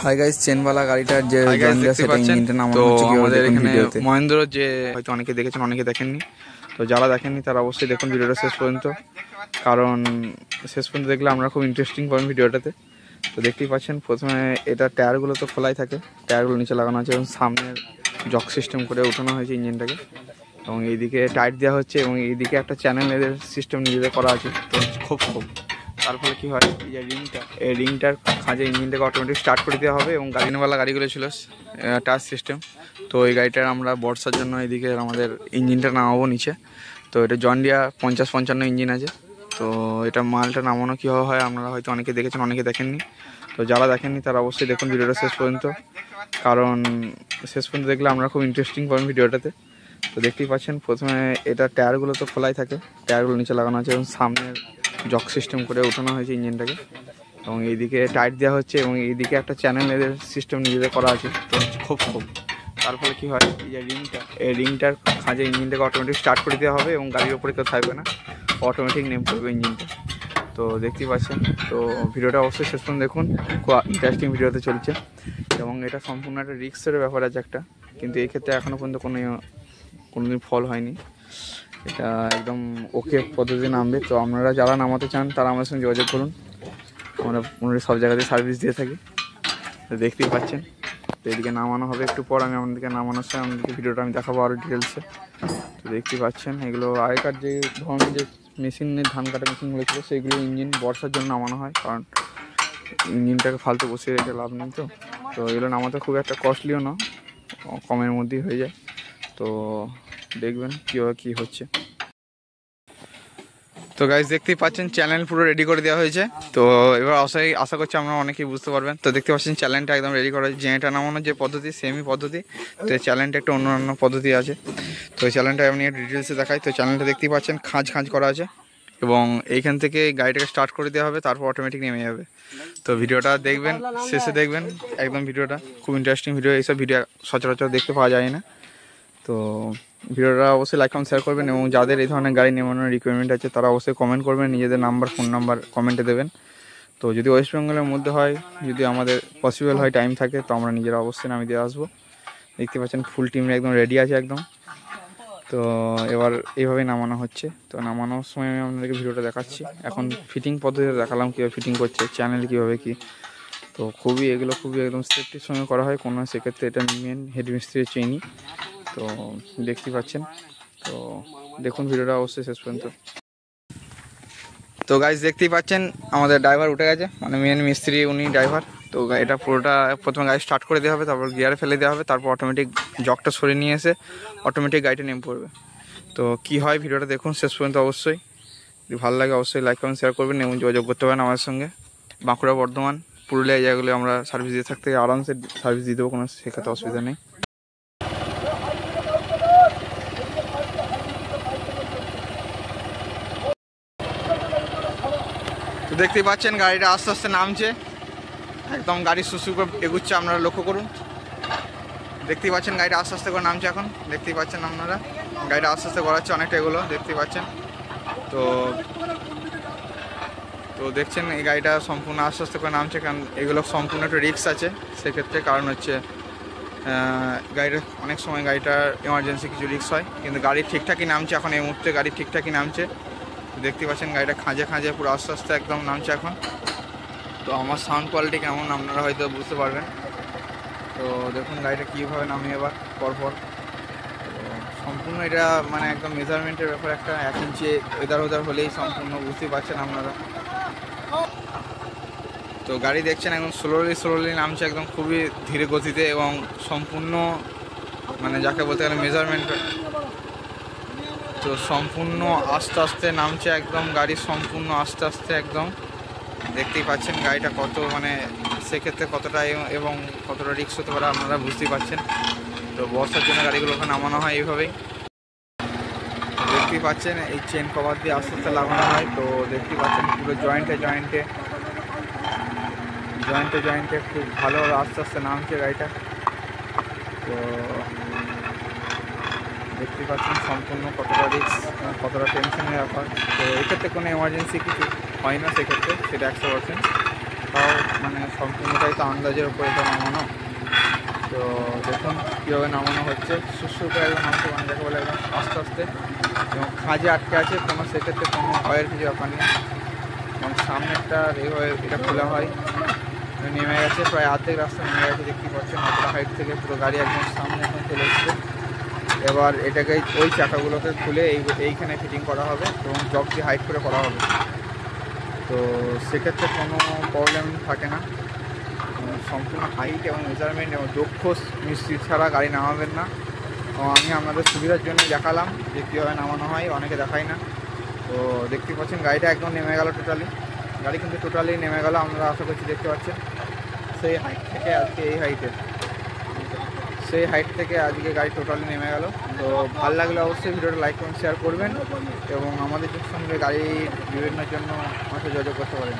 Hi guys, চেনওয়ালা গাড়িটার যে জন্ডিয়া সেটা ইঞ্জিনটা নামানো তো হচ্ছে কি আমাদের এখানে ভিডিওতে। মহেন্দ্র যে হয়তো অনেকে দেখেছেন অনেকে দেখেননি, তো যারা দেখেননি তারা অবশ্যই দেখুন ভিডিওটা শেষ পর্যন্ত, কারণ শেষ পর্যন্ত দেখলে আমরা খুব ইন্টারেস্টিং পাবেন ভিডিওটাতে। তো দেখতেই পাচ্ছেন প্রথমে এটা টায়ারগুলো তো খোলাই থাকে, টায়ারগুলো নিচে লাগানো আছে এবং সামনের জক সিস্টেম করে উঠানো হয়েছে ইঞ্জিনটাকে, এবং এইদিকে টাইট দেওয়া হচ্ছে এবং এইদিকে একটা চ্যানেল এদের সিস্টেম নিজেদের করা আছে। তো খুব তার ফলে কী হয়, এই যে রিংটার খাঁজে ইঞ্জিনটাকে অটোমেটিক স্টার্ট করে দেওয়া হবে। এবং গাড়িওয়ালা গাড়িগুলো ছিল টাচ সিস্টেম, তো এই গাড়িটার আমরা বর্ষার জন্য এদিকে আমাদের ইঞ্জিনটা নামাবো নিচে। তো এটা জন্ডিয়া 50-55 ইঞ্জিন আছে। তো এটা মালটা নামানো কীভাবে হয় আপনারা হয়তো অনেকে দেখেছেন অনেকে দেখেননি, তো যারা দেখেননি তারা অবশ্যই দেখুন ভিডিওটা শেষ পর্যন্ত, কারণ শেষ পর্যন্ত দেখলে আমরা খুব ইন্টারেস্টিং পাবেন ভিডিওটাতে। তো দেখতেই পাচ্ছেন প্রথমে এটা টায়ারগুলো তো খোলাই থাকে, টায়ারগুলো নিচে লাগানো আছে এবং সামনের জক সিস্টেম করে উঠানো হয়েছে ইঞ্জিনটাকে, এবং এইদিকে টাইট দেওয়া হচ্ছে এবং এইদিকে একটা চ্যানেল এদের সিস্টেম নিজেদের করা আছে। তো খুব তার ফলে কী হয়, এই যে রিংটার খাঁজে ইঞ্জিনটাকে অটোমেটিক স্টার্ট করে দেওয়া হবে এবং গাড়ির ওপরে কেউ থাকবে না, অটোমেটিক নেম করবে ইঞ্জিনটা। তো দেখতেই পাচ্ছেন, তো ভিডিওটা অবশ্যই শেষ পর্যন্ত দেখুন, খুব ইন্টারেস্টিং ভিডিওতে চলছে এবং এটা সম্পূর্ণ একটা রিস্কের ব্যাপার আছে একটা, কিন্তু এই ক্ষেত্রে এখনও পর্যন্ত কোনোদিন ফল হয়নি, এটা একদম ওকে পদ্ধতি নামবে। তো আপনারা যারা নামাতে চান তারা আমাদের সঙ্গে যোগাযোগ করুন, আমরা পুনরায় সব জায়গাতে সার্ভিস দিয়ে থাকি। তো দেখতেই পাচ্ছেন, তো এদিকে নামানো হবে একটু পর, আমি আপনাদেরকে নামানোর সময় আপনাদেরকে ভিডিওটা আমি দেখাবো আরও ডিটেলসে। তো দেখতেই পাচ্ছেন এগুলো আগেকার যে ধরনের যে মেশিনের ধান কাটা মেশিনগুলো ছিল সেইগুলো ইঞ্জিন বর্ষার জন্য নামানো হয়, কারণ ইঞ্জিনটাকে ফালতু বসিয়ে রেখে লাভ নেই। তো এগুলো নামাতে খুব একটা কস্টলিও না, কমের মধ্যেই হয়ে যায়। তো দেখবেন কীভাবে কী হচ্ছে। তো গাইস দেখতেই পাচ্ছেন চ্যানেল পুরো রেডি করে দেওয়া হয়েছে। তো এবার আশা করছি আমরা অনেকেই বুঝতে পারবেন। তো দেখতে পাচ্ছেন চ্যানেলটা একদম রেডি করা হয়েছে, জেনেটা নামানোর যে পদ্ধতি সেমই পদ্ধতি, তো চ্যানেলটা একটা অন্য পদ্ধতি আছে। তো এই চ্যানেলটা আপনি ডিটেলসে দেখাই। তো চ্যানেলটা দেখতেই পাচ্ছেন খাঁজ করা আছে এবং এইখান থেকে গাড়িটাকে স্টার্ট করে দেওয়া হবে, তারপর অটোমেটিক নেমে যাবে। তো ভিডিওটা দেখবেন, শেষে দেখবেন একদম ভিডিওটা খুব ইন্টারেস্টিং ভিডিও, এইসব ভিডিও সচরাচর দেখতে পাওয়া যায় না। তো ভিডিওটা অবশ্যই লাইক কমেন্ট শেয়ার করবেন এবং যাদের এই ধরনের গাড়ি নেওয়ানোর রিকোয়ারমেন্ট আছে তারা অবশ্যই কমেন্ট করবেন, নিজেদের নাম্বার ফোন নাম্বার কমেন্টে দেবেন। তো যদি ওয়েস্ট বেঙ্গলের মধ্যে হয়, যদি আমাদের পসিবল হয়, টাইম থাকে, তো আমরা নিজেরা অবশ্যই নামিয়ে দিয়ে আসবো। দেখতে পাচ্ছেন ফুল টিম একদম রেডি আছে একদম। তো এবার এইভাবেই নামানো হচ্ছে। তো নামানোর সময় আমি আপনাদেরকে ভিডিওটা দেখাচ্ছি। এখন ফিটিং পদ্ধতিতে দেখালাম কীভাবে ফিটিং করছে, চ্যানেল কীভাবে কী। তো এগুলো খুবই একদম সেফটির সঙ্গে করা হয়, কোনো সেক্ষেত্রে এটা মেন হেড মিস্ত্রির চেইনি। তো দেখতেই পাচ্ছেন, তো দেখুন ভিডিওটা অবশ্যই শেষ পর্যন্ত। তো গাইজ দেখতেই পাচ্ছেন আমাদের ড্রাইভার উঠে গেছে, মানে মেন মিস্ত্রি উনি ড্রাইভার। তো এটা পুরোটা প্রথমে গাড়ি স্টার্ট করে দেওয়া হবে, তারপর গিয়ারে ফেলে দেওয়া হবে, তারপর অটোমেটিক জকটা সরিয়ে নিয়ে এসে অটোমেটিক গাড়িটা নেমে পড়বে। তো কী হয় ভিডিওটা দেখুন শেষ পর্যন্ত অবশ্যই। যদি ভালো লাগে অবশ্যই লাইক কমেন্ট শেয়ার করবেন এবং যোগাযোগ করতে পারেন আমাদের সঙ্গে। বাঁকুড়া, বর্ধমান, পুরুলিয়া জায়গাগুলো আমরা সার্ভিস দিয়ে থাকতে আরামসে সার্ভিস দিয়ে দেবো, কোনো সেক্ষেত্রে অসুবিধা নেই। তো দেখতেই পাচ্ছেন গাড়িটা আস্তে আস্তে নামছে, একদম গাড়ি সুসু করে এগুচ্ছে, আপনারা লক্ষ্য করুন। দেখতেই পাচ্ছেন গাড়িটা আস্তে আস্তে করে নামছে এখন, দেখতেই পাচ্ছেন আপনারা গাড়িটা আস্তে আস্তে গড়াচ্ছে অনেকটা, এগুলো দেখতেই পাচ্ছেন। তো দেখছেন এই গাড়িটা সম্পূর্ণ আস্তে আস্তে করে নামছে, কারণ এগুলো সম্পূর্ণ একটা রিস্ক আছে সেক্ষেত্রে, কারণ হচ্ছে গাড়িটা অনেক সময় গাড়িটার এমার্জেন্সি কিছু রিস্ক হয়, কিন্তু গাড়ি ঠিকঠাকই নামছে এখন, এই মুহূর্তে গাড়ি ঠিকঠাকই নামছে। দেখতে পাচ্ছেন গাড়িটা খাঁজে পুরো আস্তে আস্তে একদম নামছে এখন। তো আমার সাউন্ড কোয়ালিটি কেমন আপনারা হয়তো বুঝতে পারবেন। তো দেখুন গাড়িটা কীভাবে নামে এবার পরপর। তো সম্পূর্ণ এটা মানে একদম মেজারমেন্টের ব্যাপার, একটা 1 ইঞ্চি এদার ওদার হলেই সম্পূর্ণ বুঝতেই পারছেন আপনারা। তো গাড়ি দেখছেন একদম স্লোলি নামছে, একদম খুবই ধীরে গতিতে এবং সম্পূর্ণ মানে যাকে বলতে গেলে মেজারমেন্ট। তো সম্পূর্ণ আস্তে আস্তে নামছে একদম, গাড়ি সম্পূর্ণ আস্তে আস্তে একদম। দেখতেই পাচ্ছেন গাড়িটা কত মানে সেক্ষেত্রে কতটা এবং কতটা রিস্ক হতে পারে আপনারা বুঝতেই পারছেন। তো বর্ষার জন্য গাড়িগুলোকে নামানো হয় এইভাবেই। দেখতেই পাচ্ছেন এই চেন কভার দিয়ে আস্তে আস্তে লাগানো হয়। তো দেখতেই পাচ্ছেন পুরো জয়েন্টে খুব ভালো আস্তে আস্তে নামছে গাড়িটা। তো দেখতেই পাচ্ছেন সম্পূর্ণ কতটা রিস্ক, কতটা টেনশনের ব্যাপার। তো এক্ষেত্রে কোনো এমার্জেন্সি কিছু হয় না সেক্ষেত্রে, সেটা 100%। তাও মানে সম্পূর্ণটাই তো আন্দাজের উপরে তো নামানো। তো দেখুন কীভাবে নামানো হচ্ছে, সুস্থ করে একদম নামতে, মানে যাকে বলে একদম আস্তে আস্তে, এবং খাঁজে আটকে আছে, কোনো সেক্ষেত্রে কোনো ভয়ের কিছু ব্যাপার নেই। এবং সামনেরটা এটা খোলা হয়, নেমে গেছে, প্রায় অর্ধেক রাস্তা নেমে গেছে, দেখতে পাচ্ছেন অতটা হাইট থেকে পুরো গাড়ি একদম সামনে এখন চলে এসছে। এবার এটাকে ওই চাকাগুলোকে খুলে এইখানে ফিটিং করা হবে এবং জগ দিয়ে হাইট করে করা হবে। তো সেক্ষেত্রে কোনো প্রবলেম থাকে না। সম্পূর্ণ হাইট এবং মেজারমেন্ট এবং দক্ষ মিস্ত্রি ছাড়া গাড়ি নামাবেন না। আমি আপনাদের সুবিধার জন্য দেখালাম যে কীভাবে নামানো হয়, অনেকে দেখায় না। তো দেখতে পাচ্ছেন গাড়িটা একদম নেমে গেল, টোটালি গাড়ি কিন্তু টোটালি নেমে গেল, আমরা আশা করছি দেখতে পাচ্ছেন। সেই হাইট থেকে আজকে এই হাইটে, সেই হাইট থেকে আজকে গাড়ি টোটালি নেমে গেল। তো ভালো লাগলে অবশ্যই ভিডিওটা লাইক কমেন্ট শেয়ার করবেন এবং আমাদের সঙ্গে গাড়ি বিভিন্ন জন্য আমাকে যোগাযোগ করতে পারেন।